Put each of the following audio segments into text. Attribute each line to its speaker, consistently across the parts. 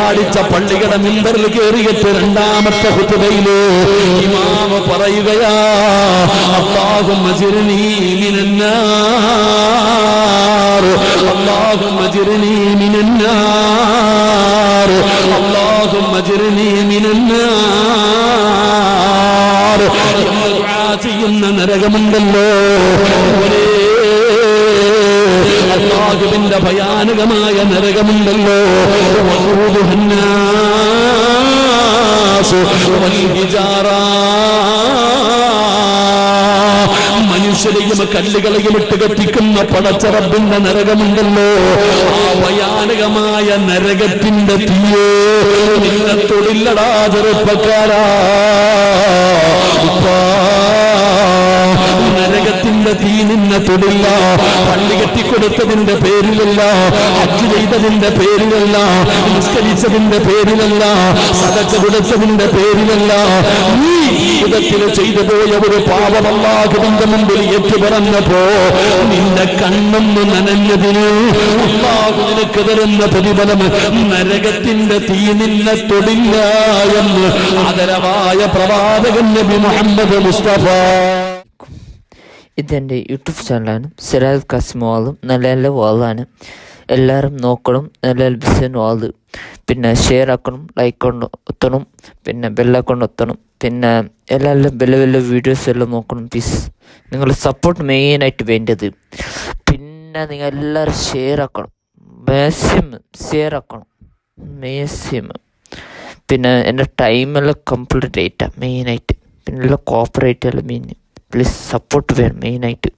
Speaker 1: വെള്ളിയാഴ്ച പള്ളിയുടെ മിമ്പറിൽ കയറിയിട്ട് രണ്ടാമത്തെ ഖുതുബയില് ഇമാം പറയുകയാ അല്ലാഹുമ്മ ജിർനി മിനന്നാർ അല്ലാഹുമ്മ ജിർനി മിനന്നാർ അല്ലാഹുമ്മ ജിർനി മിനന്നാർ എന്ന് ദുആ ചെയ്യുന്ന നരകമുണ്ടല്ലോ അല്ലാഹുവിന്റെ ഭയാനകമായ നരകമുണ്ടല്ലോ മനുഷ്യരെയും കല്ലുകളെയും ഇട്ട് കത്തിക്കുന്ന പടച്ചറബിന്റെ നരകമുണ്ടല്ലോ ആ ഭയാനകമായ നരകത്തിന്റെ തീയെ നിന്നെ തൊടില്ലടാ ചെറുപ്പക്കാരാ നരകത്തിന്റെ തീ നിന്നെ തൊടില്ല പള്ളി കെട്ടിക്കൊടുത്തതിന്റെ പേരിലല്ല ഹജ്ജ് ചെയ്തതിന്റെ പേരിലല്ല നിസ്കരിച്ചതിന്റെ പേരിലല്ല സദഖ കൊടുത്തതിന്റെ പേരിലല്ല നീ ജീവിതത്തിൽ ചെയ്തു പോയ ഒരു പാപം അല്ലാഹുവിന്റെ മുമ്പിൽ ഏറ്റുപറഞ്ഞപ്പോ നിന്റെ കണ്ണൊന്ന് നനഞ്ഞതിന് അല്ലാഹു നിനക്ക് തരുന്ന പ്രതിഫലം നരകത്തിന്റെ തീ നിന്നെ തൊടില്ല എന്ന് ആദരവായ പ്രവാചകൻ നബി മുഹമ്മദ് മുസ്തഫ.
Speaker 2: ഇതെൻ്റെ യൂട്യൂബ് ചാനലാണ്. സിറാജ് ഖാസിം വാളും നല്ല നല്ല വാളാണ്. എല്ലാവരും നോക്കണം. നല്ല ബിസിൻ വാള്. പിന്നെ ഷെയർ ആക്കണം, ലൈക്ക് കൊണ്ട് ഒത്തണം, പിന്നെ ബെല്ലൈക്കൺ ഒത്തണം. പിന്നെ എല്ലാവരും വലിയ വലിയ വീഡിയോസ് എല്ലാം നോക്കണം പ്ലീസ്. നിങ്ങളുടെ സപ്പോർട്ട് മെയിനായിട്ട് വേണ്ടത്. പിന്നെ നിങ്ങൾ എല്ലാവരും ഷെയർ ആക്കണം, മാക്സിമം ഷെയർ ആക്കണം, മാക്സിമം. പിന്നെ എൻ്റെ ടൈമെല്ലാം കംപ്ലീറ്റ് ആയിട്ടാണ് മെയിനായിട്ട്. പിന്നെ എല്ലാം കോപ്പറേറ്റ് എല്ലാം മെയിൻ. പ്ലീസ് സപ്പോർട്ട് വേണം മെയിനായിട്ട്.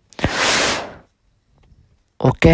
Speaker 2: ഓക്കെ.